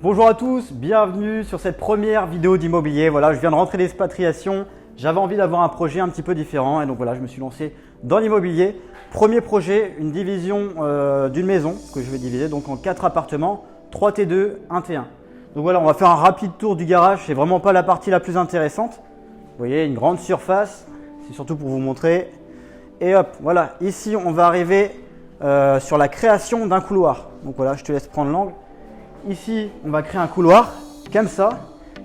Bonjour à tous, bienvenue sur cette première vidéo d'immobilier. Voilà, je viens de rentrer d'expatriation. J'avais envie d'avoir un projet un petit peu différent et donc voilà, je me suis lancé dans l'immobilier. Premier projet, une division d'une maison que je vais diviser donc en 4 appartements, 3 T2, 1 T1. Donc voilà, on va faire un rapide tour du garage. C'est vraiment pas la partie la plus intéressante. Vous voyez, une grande surface. C'est surtout pour vous montrer. Et hop, voilà, ici on va arriver sur la création d'un couloir. Donc voilà, je te laisse prendre l'angle. Ici, on va créer un couloir comme ça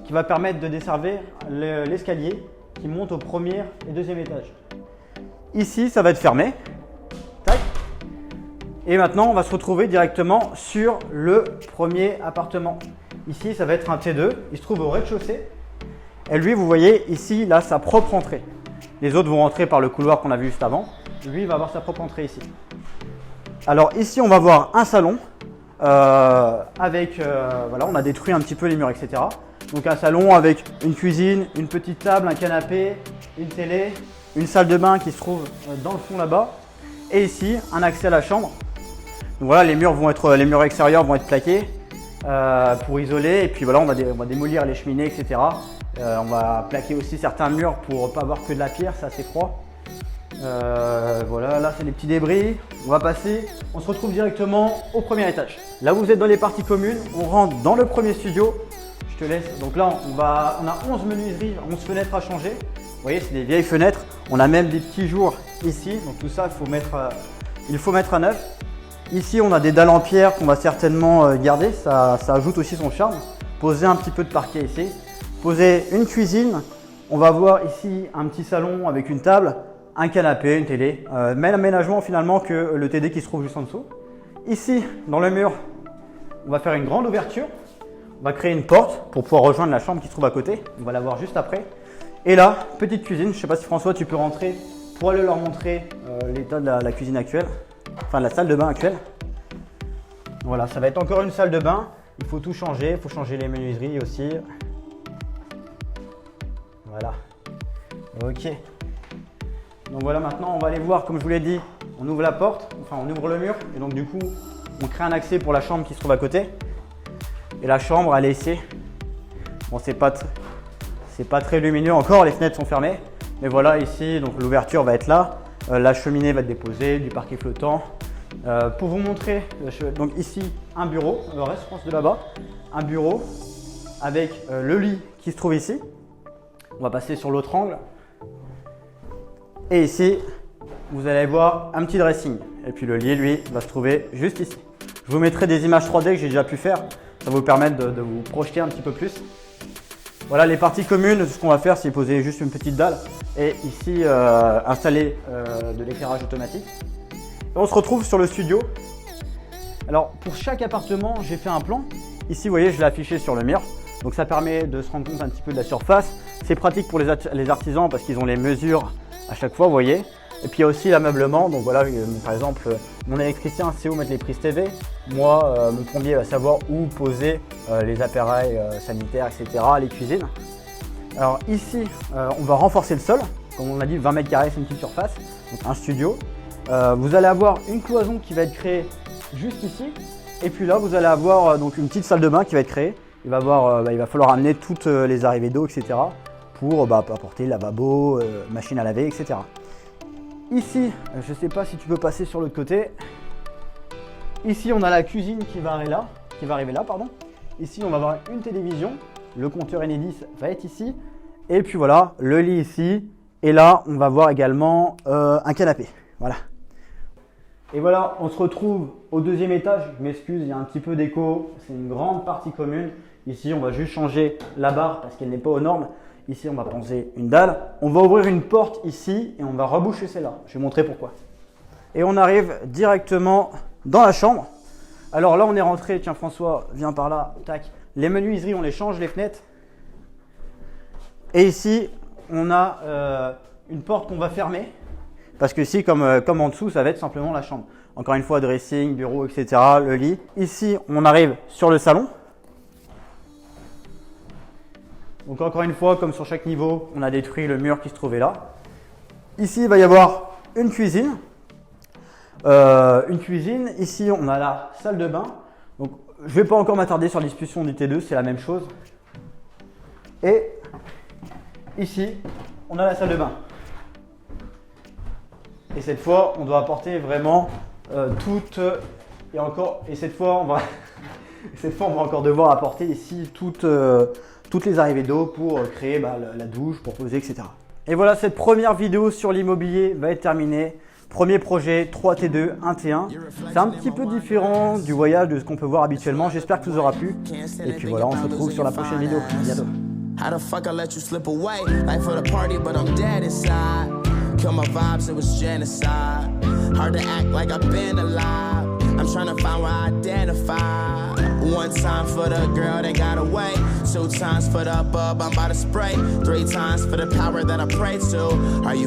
qui va permettre de desservir l'escalier qui monte au premier et deuxième étage. Ici, ça va être fermé. Tac. Et maintenant, on va se retrouver directement sur le premier appartement. Ici, ça va être un T2. Il se trouve au rez-de-chaussée. Et lui, vous voyez, ici, il a sa propre entrée. Les autres vont rentrer par le couloir qu'on a vu juste avant. Lui, il va avoir sa propre entrée ici. Alors ici, on va voir un salon. Voilà, on a détruit un petit peu les murs, etc. Donc un salon avec une cuisine, une petite table, un canapé, une télé, une salle de bain qui se trouve dans le fond là-bas. Et ici, un accès à la chambre. Donc voilà, les murs extérieurs vont être plaqués pour isoler. Et puis voilà, on va démolir les cheminées, etc. On va plaquer aussi certains murs pour ne pas avoir que de la pierre, c'est assez froid. Voilà, là c'est les petits débris. On va passer, on se retrouve directement au premier étage. Là vous êtes dans les parties communes, on rentre dans le premier studio. Je te laisse, donc là on a 11 menuiseries, 11 fenêtres à changer. Vous voyez, c'est des vieilles fenêtres. On a même des petits jours ici, donc tout ça il faut mettre à neuf. Ici on a des dalles en pierre qu'on va certainement garder, ça ajoute aussi son charme. Poser un petit peu de parquet ici. Poser une cuisine. On va voir ici un petit salon avec une table, un canapé, une télé, même aménagement finalement que le TD qui se trouve juste en dessous. Ici, dans le mur, on va faire une grande ouverture. On va créer une porte pour pouvoir rejoindre la chambre qui se trouve à côté. On va la voir juste après. Et là, petite cuisine. Je ne sais pas si François, tu peux rentrer pour aller leur montrer l'état de la cuisine actuelle, enfin de la salle de bain actuelle. Voilà, ça va être encore une salle de bain. Il faut tout changer. Il faut changer les menuiseries aussi. Voilà. Ok. Donc voilà, maintenant on va aller voir, comme je vous l'ai dit, on ouvre la porte, enfin on ouvre le mur et donc du coup on crée un accès pour la chambre qui se trouve à côté. Et la chambre elle est ici. Bon, c'est pas très lumineux encore, les fenêtres sont fermées. Mais voilà, ici donc l'ouverture va être là, la cheminée va être déposée, du parquet flottant. Pour vous montrer, donc ici un bureau, le reste je pense de là-bas, un bureau avec le lit qui se trouve ici. On va passer sur l'autre angle. Et ici, vous allez voir un petit dressing. Et puis le lit, lui, va se trouver juste ici. Je vous mettrai des images 3D que j'ai déjà pu faire. Ça va vous permettre de vous projeter un petit peu plus. Voilà les parties communes. Ce qu'on va faire, c'est poser juste une petite dalle. Et ici, installer de l'éclairage automatique. Et on se retrouve sur le studio. Alors, pour chaque appartement, j'ai fait un plan. Ici, vous voyez, je l'ai affiché sur le mur. Donc ça permet de se rendre compte un petit peu de la surface. C'est pratique pour les artisans parce qu'ils ont les mesures à chaque fois, vous voyez. Et puis il y a aussi l'ameublement. Donc voilà, par exemple, mon électricien sait où mettre les prises TV. Moi, mon plombier va savoir où poser les appareils sanitaires, etc., les cuisines. Alors ici, on va renforcer le sol. Comme on a dit, 20 mètres carrés, c'est une petite surface. Donc un studio. Vous allez avoir une cloison qui va être créée juste ici. Et puis là, vous allez avoir donc une petite salle de bain qui va être créée. Il va falloir amener toutes les arrivées d'eau, etc. pour apporter lavabo, machine à laver, etc. Ici, je ne sais pas si tu peux passer sur l'autre côté. Ici, on a la cuisine qui va arriver là. Ici, on va avoir une télévision. Le compteur Enedis va être ici. Et puis voilà, le lit ici. Et là, on va voir également un canapé. Voilà. Et voilà, on se retrouve au deuxième étage. Je m'excuse, il y a un petit peu d'écho. C'est une grande partie commune. Ici, on va juste changer la barre parce qu'elle n'est pas aux normes. Ici, on va poser une dalle. On va ouvrir une porte ici et on va reboucher celle-là. Je vais montrer pourquoi. Et on arrive directement dans la chambre. Alors là, on est rentré. Tiens, François, viens par là. Tac. Les menuiseries, on les change, les fenêtres. Et ici, on a une porte qu'on va fermer. Parce que ici, comme en dessous, ça va être simplement la chambre. Encore une fois, dressing, bureau, etc. Le lit. Ici, on arrive sur le salon. Donc encore une fois, comme sur chaque niveau, on a détruit le mur qui se trouvait là. Ici, il va y avoir une cuisine. Ici, on a la salle de bain. Donc je vais pas encore m'attarder sur la discussion du T2, c'est la même chose. Et ici, on a la salle de bain. Et cette fois, on doit apporter vraiment et cette fois, on va encore devoir apporter ici toutes les arrivées d'eau pour créer la douche, pour poser, etc. Et voilà, cette première vidéo sur l'immobilier va être terminée. Premier projet, 3T2, 1T1. C'est un petit peu différent du voyage de ce qu'on peut voir habituellement. J'espère que ça vous aura plu. Et puis voilà, on se retrouve sur la prochaine vidéo. À bientôt. How the fuck I let you slip away? Like for the party, but I'm dead inside. Kill my vibes, it was genocide. Hard to act like I've been alive. I'm trying to find where I identify. One time for the girl that got away. 2 times for the bub I'm about to spray. 3 times for the power that I pray to. Are you